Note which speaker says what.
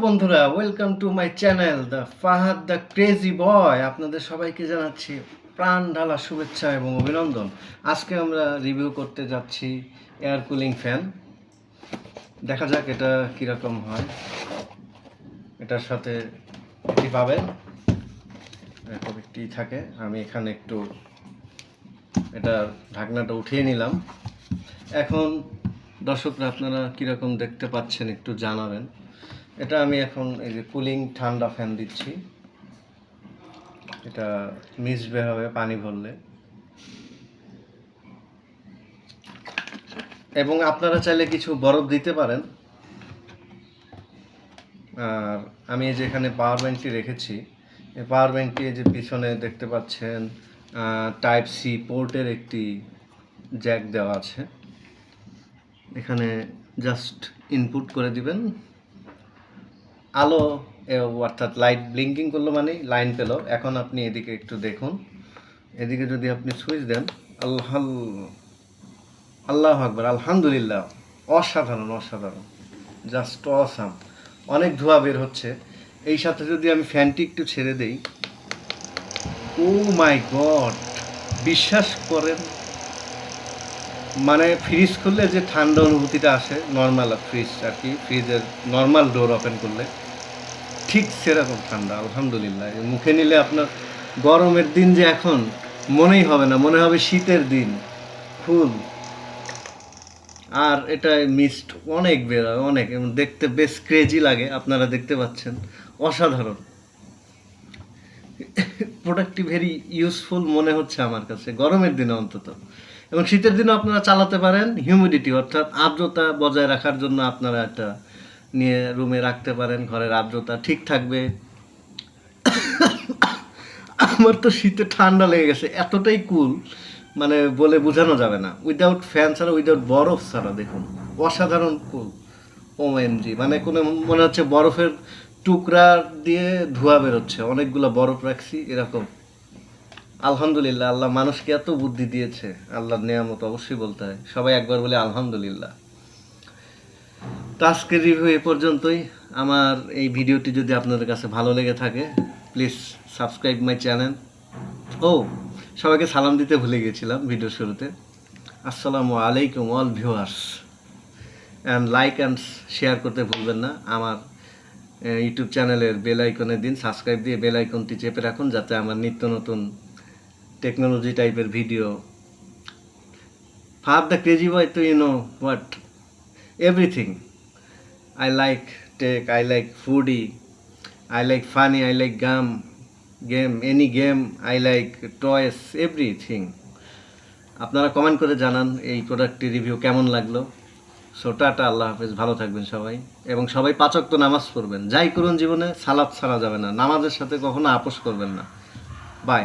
Speaker 1: বন্ধুরা, welcome to my channel the Fahad the crazy boy. আপনাদের সবাইকে জানাচ্ছি প্রাণ ঢালা শুভেচ্ছা এবং অভিনন্দন। আজকে আমরা রিভিউ করতে যাচ্ছি এয়ার কুলিং ফ্যান। দেখা যাক এটা কীরকম হয়। এটার সাথে এটি পাবেন, এরকম একটি থাকে। আমি এখানে একটু এটার ঢাকনাটা উঠিয়ে নিলাম। এখন দর্শকরা আপনারা কীরকম দেখতে পাচ্ছেন একটু জানাবেন। এটা আমি এখন এই যে কুলিং ঠান্ডা ফ্যান দিচ্ছি। এটা মিস্ট বের হবে পানি ভরলে, এবং আপনারা চাইলে কিছু বরফ দিতে পারেন। আর আমি এই যে এখানে পাওয়ার ব্যাঙ্কটি রেখেছি, এই পাওয়ার ব্যাঙ্কটি যে পিছনে দেখতে পাচ্ছেন টাইপ সি পোর্টের একটি জ্যাক দেওয়া আছে। এখানে জাস্ট ইনপুট করে দিবেন, আলো অর্থাৎ লাইট ব্লিঙ্কিং করলো মানে লাইন পেল। এখন আপনি এদিকে একটু দেখুন, এদিকে যদি আপনি সুইচ দেন, আল্লাহু আকবার, আলহামদুলিল্লাহ, অসাধারণ অসাধারণ, জাস্ট অসাম। অনেক ধোঁয়া বের হচ্ছে। এই সাথে যদি আমি ফ্যানটি একটু ছেড়ে দেই, ও মাই গড, বিশ্বাস করেন, মানে ফ্রিজ খুললে যে ঠান্ডা অনুভূতিটা আসে, নর্মাল ফ্রিজ আর কি, ফ্রিজের নর্মাল ডোর ওপেন করলে ঠিক সেরকম ঠান্ডা, আলহামদুলিল্লাহ। মুখে নিলে আপনার গরমের দিন যে এখন মনেই হবে না, মনে হবে শীতের দিন ফুল। আর এটা মিস্ট অনেক বের হয়, অনেক, এবং দেখতে বেশ ক্রেজি লাগে। আপনারা দেখতে পাচ্ছেন, অসাধারণ। প্রোডাক্টটি ভেরি ইউজফুল মনে হচ্ছে আমার কাছে গরমের দিনে অন্তত, এবং শীতের দিনেও আপনারা চালাতে পারেন। হিউমিডিটি অর্থাৎ আর্দ্রতা বজায় রাখার জন্য আপনারা এটা নিয়ে রুমে রাখতে পারেন, ঘরের আর্দ্রতা ঠিক থাকবে। আমার তো শীতে ঠান্ডা লেগে গেছে, এতটাই কুল, মানে বলে বোঝানো যাবে না। উইদাউট ফ্যান ছাড়া, উইদাউট বরফ ছাড়া, দেখুন অসাধারণ কুল। ওএমজি, মানে কোনো মনে হচ্ছে বরফের টুকরা দিয়ে ধোঁয়া বেরোচ্ছে, অনেকগুলো বরফ রাখছি এরকম। আলহামদুলিল্লাহ, আল্লাহ মানুষকে এত বুদ্ধি দিয়েছে, আল্লাহর নেয়ামত অবশ্যই বলতে হয়। সবাই একবার বলে আলহামদুলিল্লাহ। তো আজকের রিভিউ এ পর্যন্তই। আমার এই ভিডিওটি যদি আপনাদের কাছে ভালো লেগে থাকে, প্লিজ সাবস্ক্রাইব মাই চ্যানেল। ও, সবাইকে সালাম দিতে ভুলে গেছিলাম ভিডিওর শুরুতে। আসসালামু আলাইকুম all viewers, and like and share করতে ভুলবেন না। আমার ইউটিউব চ্যানেলের বেল আইকনে দিন, সাবস্ক্রাইব দিয়ে বেল আইকনটি চেপে রাখুন, যাতে আমার নিত্য নতুন টেকনোলজি টাইপের video, Fahad the crazy boy, তো you know what, everything I like tech, I like foodie, I like funny, I like game, any game, I like toys, everything. আপনারা কমেন্ট করে জানান এই প্রোডাক্টটি রিভিউ কেমন লাগলো। সো টাটা, আল্লাহ হাফেজ, ভালো থাকবেন সবাই, এবং সবাই 5 ওয়াক্ত নামাজ পড়বেন। যাই করুন জীবনে সালাত ছাড়া যাবে না, নামাজের সাথে কখনো আপোষ করবেন না। বাই।